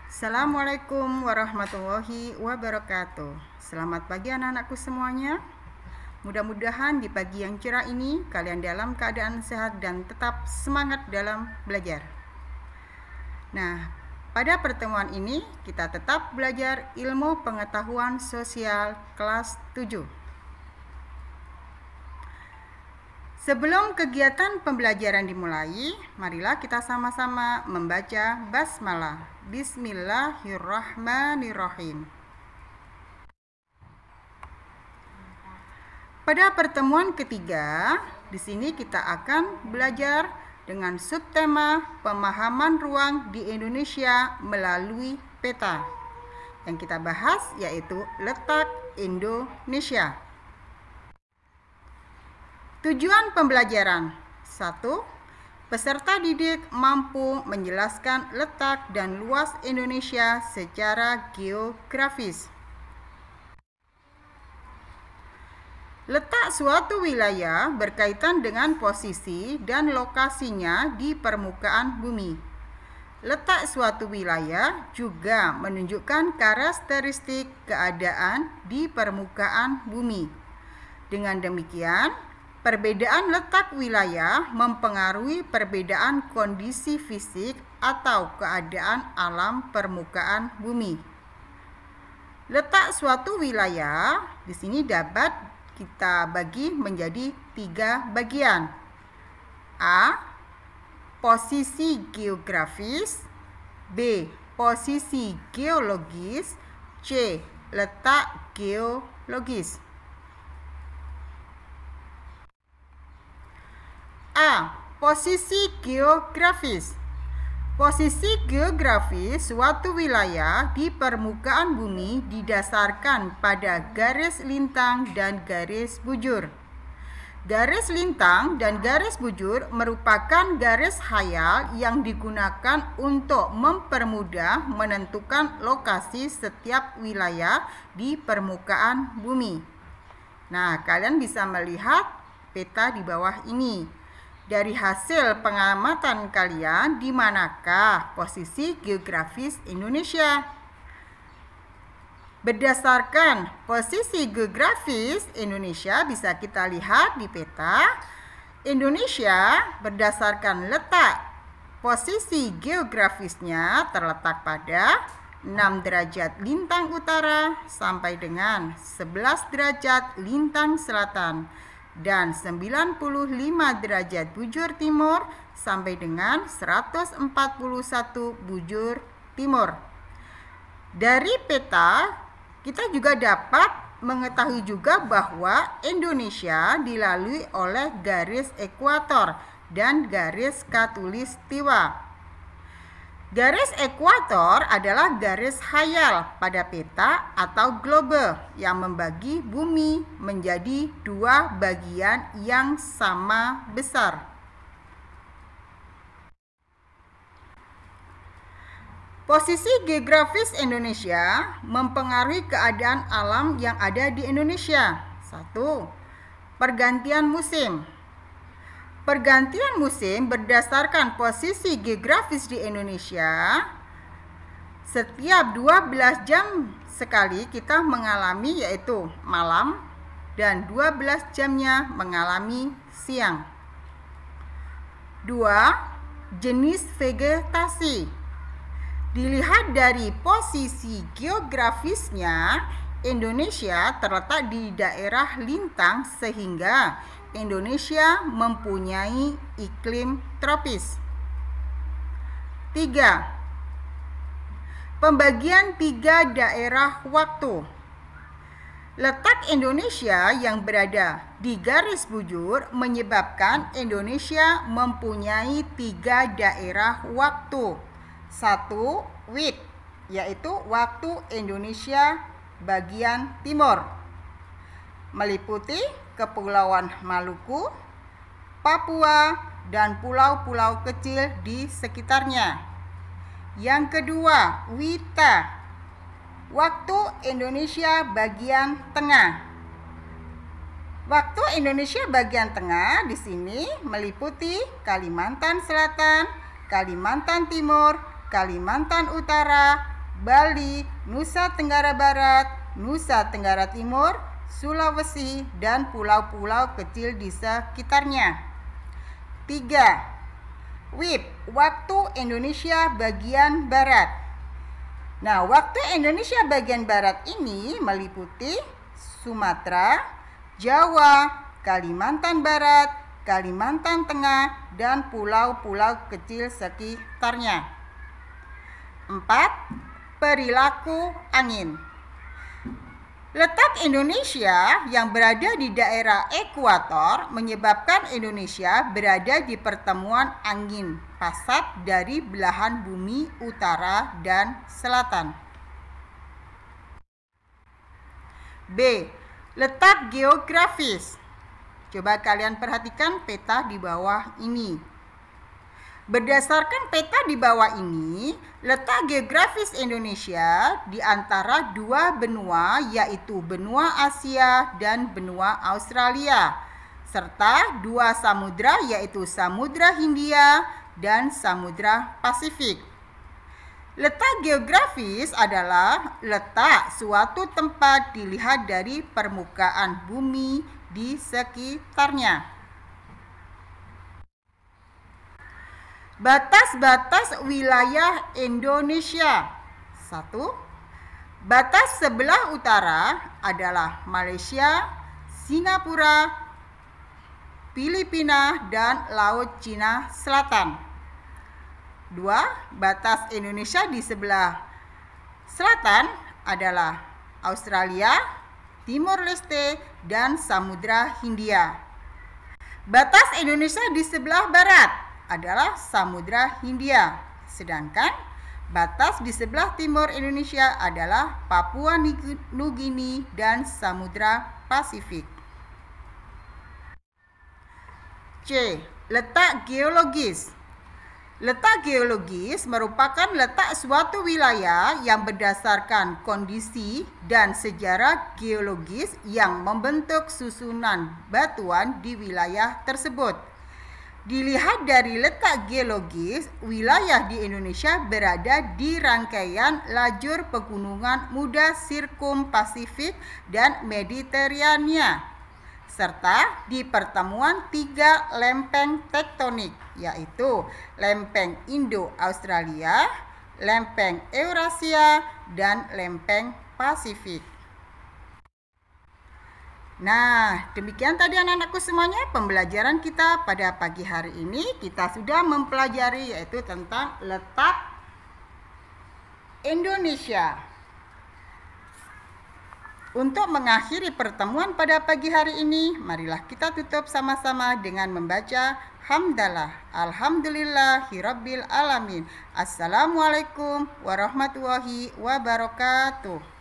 Assalamualaikum warahmatullahi wabarakatuh. Selamat pagi anak-anakku semuanya. Mudah-mudahan di pagi yang cerah ini kalian dalam keadaan sehat dan tetap semangat dalam belajar. Nah, pada pertemuan ini kita tetap belajar ilmu pengetahuan sosial kelas 7. Sebelum kegiatan pembelajaran dimulai, marilah kita sama-sama membaca basmalah. Bismillahirrahmanirrahim. Pada pertemuan ketiga, di sini kita akan belajar dengan subtema pemahaman ruang di Indonesia melalui peta. Yang kita bahas yaitu letak Indonesia. Tujuan pembelajaran 1. Peserta didik mampu menjelaskan letak dan luas Indonesia secara geografis. Letak suatu wilayah berkaitan dengan posisi dan lokasinya di permukaan bumi. Letak suatu wilayah juga menunjukkan karakteristik keadaan di permukaan bumi. Dengan demikian, perbedaan letak wilayah mempengaruhi perbedaan kondisi fisik atau keadaan alam permukaan bumi. Letak suatu wilayah di sini dapat kita bagi menjadi 3 bagian. A. Posisi geografis. B. Posisi geologis. C. Letak geologis. A. Posisi geografis. Posisi geografis suatu wilayah di permukaan bumi didasarkan pada garis lintang dan garis bujur. Garis lintang dan garis bujur merupakan garis khayal yang digunakan untuk mempermudah menentukan lokasi setiap wilayah di permukaan bumi. Nah, kalian bisa melihat peta di bawah ini. Dari hasil pengamatan kalian, di manakah posisi geografis Indonesia? Berdasarkan posisi geografis Indonesia bisa kita lihat di peta. Indonesia berdasarkan letak posisi geografisnya terletak pada 6 derajat lintang utara sampai dengan 11 derajat lintang selatan dan 95 derajat bujur timur sampai dengan 141 bujur timur. Dari peta, kita juga dapat mengetahui juga bahwa Indonesia dilalui oleh garis ekuator dan garis khatulistiwa. Garis ekuator adalah garis khayal pada peta atau globe yang membagi bumi menjadi 2 bagian yang sama besar. Posisi geografis Indonesia mempengaruhi keadaan alam yang ada di Indonesia. 1. Pergantian musim. Pergantian musim berdasarkan posisi geografis di Indonesia. Setiap 12 jam sekali kita mengalami yaitu malam dan 12 jamnya mengalami siang. 2. Jenis vegetasi. Dilihat dari posisi geografisnya, Indonesia terletak di daerah lintang sehingga Indonesia mempunyai iklim tropis. 3. Pembagian 3 daerah waktu. Letak Indonesia yang berada di garis bujur menyebabkan Indonesia mempunyai 3 daerah waktu. 1. WIT, yaitu waktu Indonesia bagian timur, meliputi Kepulauan Maluku, Papua, dan pulau-pulau kecil di sekitarnya. Yang kedua, WITA, waktu Indonesia bagian tengah. Waktu Indonesia bagian tengah di sini meliputi Kalimantan Selatan, Kalimantan Timur, Kalimantan Utara, Bali, Nusa Tenggara Barat, Nusa Tenggara Timur, Sulawesi, dan pulau-pulau kecil di sekitarnya. 3. WIB, waktu Indonesia bagian Barat. Nah, waktu Indonesia bagian Barat ini meliputi Sumatera, Jawa, Kalimantan Barat, Kalimantan Tengah, dan pulau-pulau kecil sekitarnya. 4. Perilaku angin. Letak Indonesia yang berada di daerah ekuator menyebabkan Indonesia berada di pertemuan angin pasat dari belahan bumi utara dan selatan. B. Letak geografis. Coba kalian perhatikan peta di bawah ini. Berdasarkan peta di bawah ini, letak geografis Indonesia di antara dua benua, yaitu benua Asia dan benua Australia, serta dua samudra, yaitu Samudra Hindia dan Samudra Pasifik. Letak geografis adalah letak suatu tempat dilihat dari permukaan bumi di sekitarnya. Batas-batas wilayah Indonesia. 1. Batas sebelah utara adalah Malaysia, Singapura, Filipina, dan Laut Cina Selatan. 2. Batas Indonesia di sebelah selatan adalah Australia, Timor Leste, dan Samudra Hindia. Batas Indonesia di sebelah barat adalah Samudra Hindia, sedangkan batas di sebelah timur Indonesia adalah Papua Nugini dan Samudra Pasifik. C. Letak geologis. Letak geologis merupakan letak suatu wilayah yang berdasarkan kondisi dan sejarah geologis yang membentuk susunan batuan di wilayah tersebut. Dilihat dari letak geologis, wilayah di Indonesia berada di rangkaian lajur pegunungan muda Sirkum Pasifik dan Mediterania, serta di pertemuan tiga lempeng tektonik, yaitu lempeng Indo-Australia, lempeng Eurasia, dan lempeng Pasifik. Nah, demikian tadi anak-anakku semuanya pembelajaran kita pada pagi hari ini. Kita sudah mempelajari yaitu tentang letak Indonesia. Untuk mengakhiri pertemuan pada pagi hari ini, marilah kita tutup sama-sama dengan membaca hamdalah. Alhamdulillahirabbil alamin. Assalamualaikum warahmatullahi wabarakatuh.